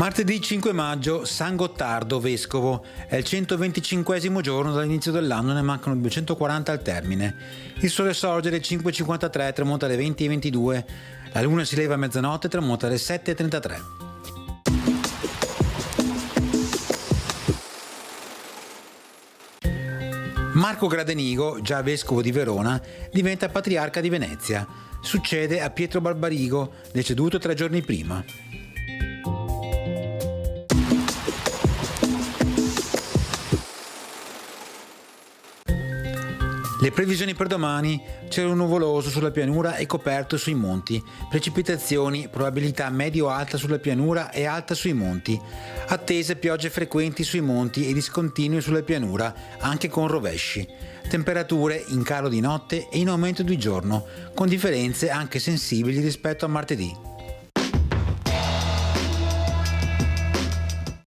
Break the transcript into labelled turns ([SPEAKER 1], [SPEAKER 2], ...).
[SPEAKER 1] Martedì 5 maggio, San Gottardo Vescovo. È il 125esimo giorno dall'inizio dell'anno, ne mancano 240 al termine. Il sole sorge alle 5.53, tramonta alle 20.22. La luna si leva a mezzanotte, tramonta alle 7.33. Marco Gradenigo, già vescovo di Verona, diventa patriarca di Venezia. Succede a Pietro Barbarigo, deceduto 3 giorni prima. Le previsioni per domani: cielo nuvoloso sulla pianura e coperto sui monti, precipitazioni, probabilità medio-alta sulla pianura e alta sui monti, attese piogge frequenti sui monti e discontinue sulla pianura, anche con rovesci, temperature in calo di notte e in aumento di giorno, con differenze anche sensibili rispetto a martedì.